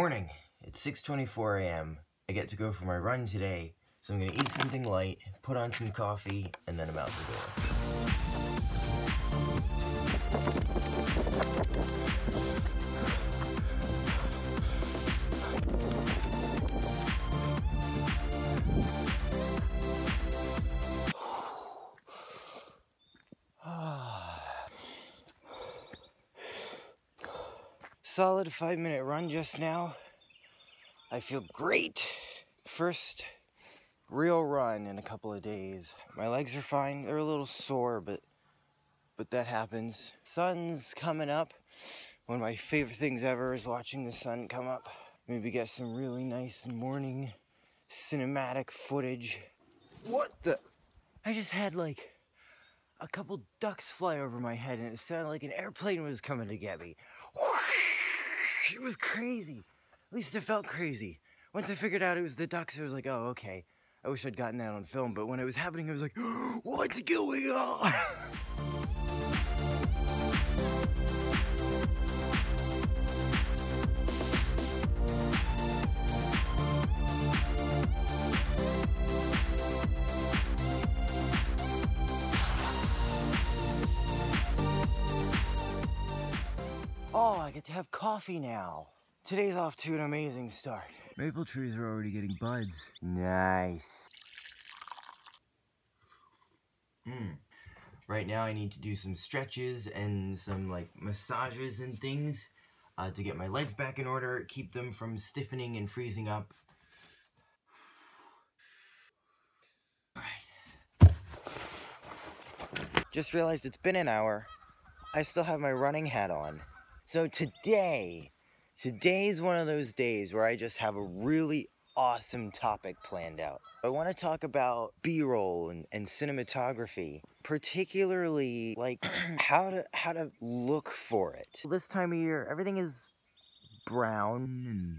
Morning. It's 6:24 a.m. I get to go for my run today, so I'm gonna eat something light, put on some coffee, and then I'm out the door. Solid 5-minute run just now. I feel great. First real run in a couple of days. My legs are fine. They're a little sore, but that happens. Sun's coming up. One of my favorite things ever is watching the sun come up. Maybe get some really nice morning cinematic footage. What the? I just had like a couple ducks fly over my head and it sounded like an airplane was coming to get me. It was crazy. At least it felt crazy. Once I figured out it was the ducks, I was like, oh, okay. I wish I'd gotten that on film, but when it was happening, I was like, what's going on? Oh, I get to have coffee now. Today's off to an amazing start. Maple trees are already getting buds. Nice. Right now I need to do some stretches and some like massages and things to get my legs back in order, keep them from stiffening and freezing up. Alright. Just realized it's been an hour. I still have my running hat on. So today's one of those days where I just have a really awesome topic planned out. I want to talk about B-roll and cinematography, particularly like how to look for it. This time of year, everything is brown and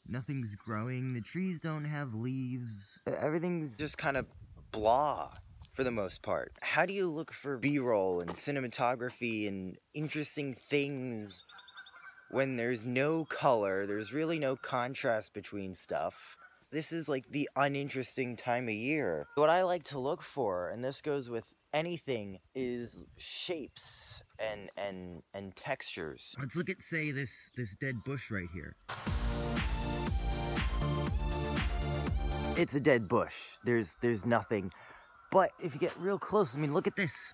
nothing's growing. The trees don't have leaves. Everything's just kind of blah. For the most part. How do you look for B-roll and cinematography and interesting things when there's no color, there's really no contrast between stuff? This is like the uninteresting time of year. What I like to look for, and this goes with anything, is shapes and textures. Let's look at, say, this dead bush right here. It's a dead bush. There's nothing. But if you get real close, I mean, look at this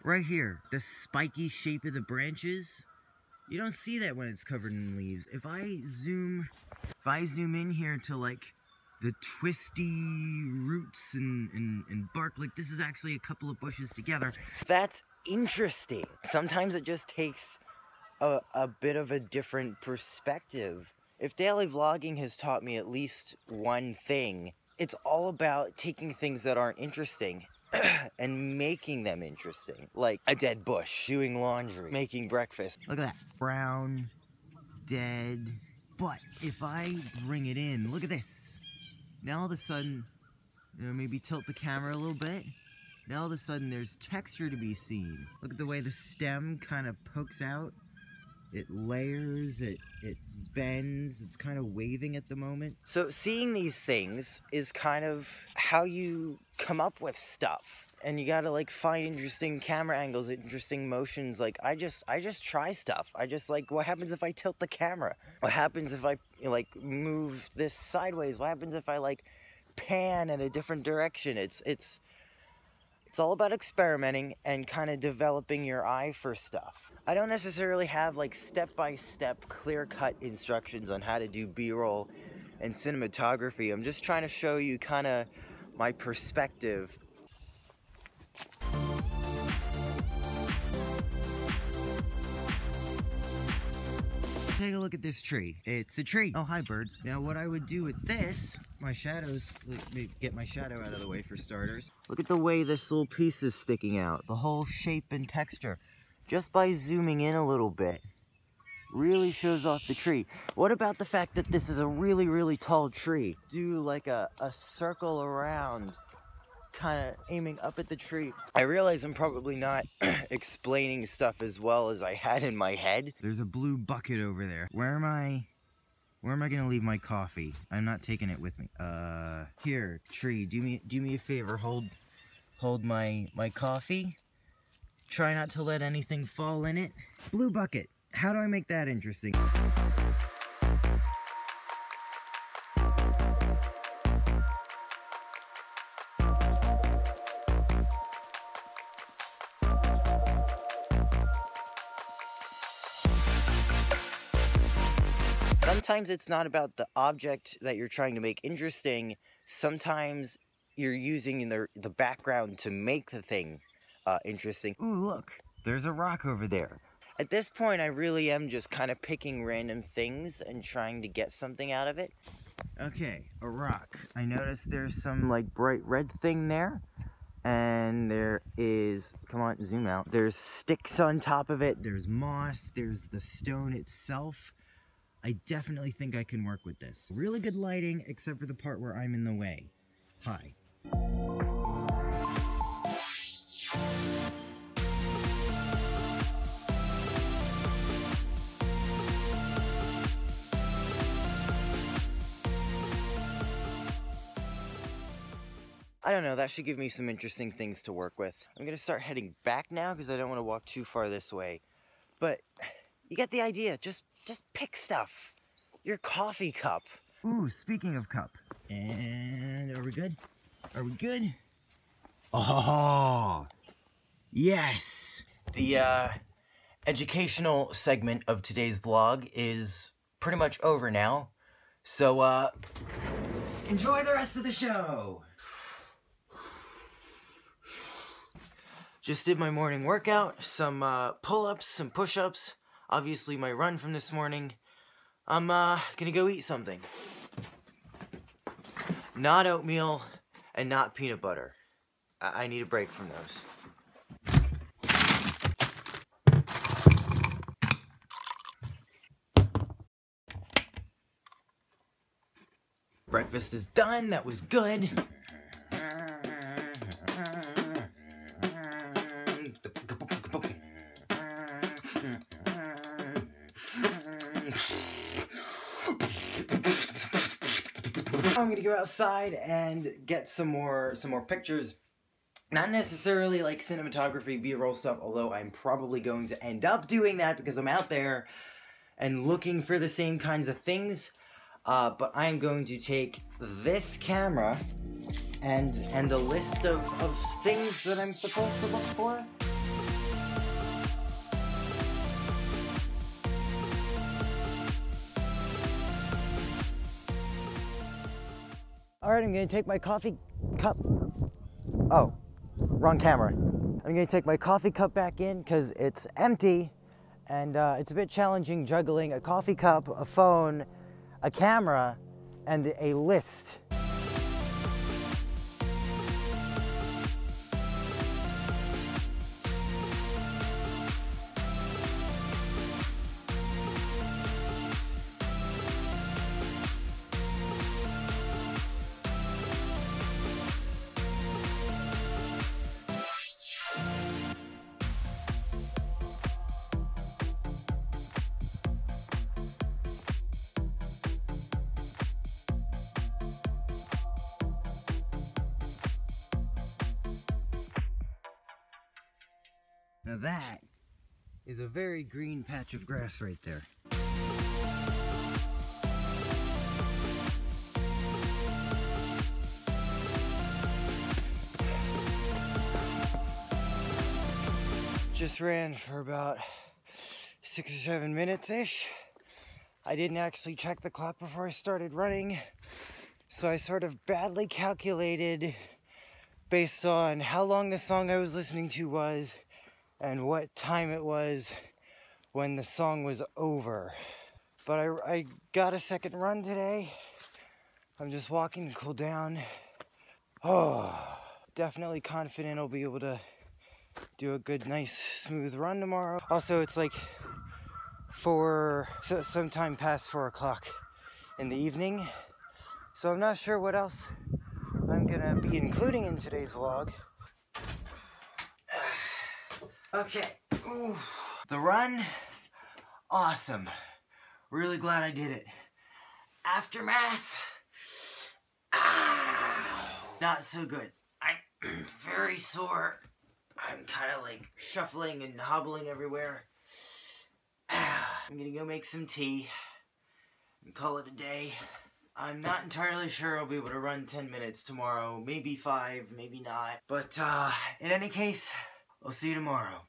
right here. The spiky shape of the branches. You don't see that when it's covered in leaves. If I zoom in here to like the twisty roots and bark, like this is actually a couple of bushes together. That's interesting. Sometimes it just takes a bit of a different perspective. If daily vlogging has taught me at least one thing, it's all about taking things that aren't interesting and making them interesting. Like a dead bush, doing laundry, making breakfast. Look at that. Brown, dead. But if I bring it in, look at this. Now all of a sudden, maybe tilt the camera a little bit. Now all of a sudden there's texture to be seen. Look at the way the stem kind of pokes out. It layers, it bends, it's kind of waving at the moment. So seeing these things is kind of how you come up with stuff. And you gotta like find interesting camera angles, interesting motions. Like I just try stuff. I just like, what happens if I tilt the camera? What happens if I like move this sideways? What happens if I like pan in a different direction? It's all about experimenting and kind of developing your eye for stuff. I don't necessarily have like step-by-step clear-cut instructions on how to do B-roll and cinematography. I'm just trying to show you kind of my perspective. Take a look at this tree. It's a tree. Oh, hi, birds. Now, what I would do with this, my shadows, let me get my shadow out of the way for starters. Look at the way this little piece is sticking out. The whole shape and texture. Just by zooming in a little bit, really shows off the tree. What about the fact that this is a really, really tall tree? Do like a circle around, kind of aiming up at the tree. I realize I'm probably not explaining stuff as well as I had in my head. There's a blue bucket over there. Where am I Where am I gonna leave my coffee? I'm not taking it with me. Here, tree, do me a favor. Hold my coffee. Try not to let anything fall in it. Blue bucket. How do I make that interesting? Sometimes it's not about the object that you're trying to make interesting. Sometimes you're using the background to make the thing interesting. Ooh, look, there's a rock over there. At this point, I really am just kind of picking random things and trying to get something out of it. Okay, a rock. I noticed there's some like bright red thing there. And there is, come on, zoom out. There's sticks on top of it. There's moss. There's the stone itself. I definitely think I can work with this. Really good lighting, except for the part where I'm in the way. Hi. I don't know, that should give me some interesting things to work with. I'm gonna start heading back now because I don't want to walk too far this way. But you get the idea, just pick stuff. Your coffee cup. Ooh, speaking of cup. And are we good? Are we good? Oh, yes. The educational segment of today's vlog is pretty much over now. So enjoy the rest of the show. Just did my morning workout, some pull-ups, some push-ups, obviously my run from this morning. I'm gonna go eat something. Not oatmeal and not peanut butter. I need a break from those. Breakfast is done, that was good. I'm gonna go outside and get some more pictures. Not necessarily like cinematography, B-roll stuff, although I'm probably going to end up doing that because I'm out there and looking for the same kinds of things. But I'm going to take this camera and a list of things that I'm supposed to look for. Alright, I'm gonna take my coffee cup. Oh, wrong camera. I'm gonna take my coffee cup back in because it's empty and it's a bit challenging juggling a coffee cup, a phone, a camera, and a list. Now that is a very green patch of grass right there. Just ran for about 6 or 7 minutes-ish. I didn't actually check the clock before I started running, so I sort of badly calculated based on how long the song I was listening to was and what time it was when the song was over. But I got a second run today. I'm just walking to cool down. Oh, definitely confident I'll be able to do a good, nice, smooth run tomorrow. Also, it's like sometime past 4 o'clock in the evening. So I'm not sure what else I'm gonna be including in today's vlog. Okay, ooh. The run, awesome. Really glad I did it. Aftermath. Not so good. I'm very sore. I'm kind of like shuffling and hobbling everywhere. I'm gonna go make some tea and call it a day. I'm not entirely sure I'll be able to run 10 minutes tomorrow. Maybe 5, maybe not. But in any case, I'll see you tomorrow.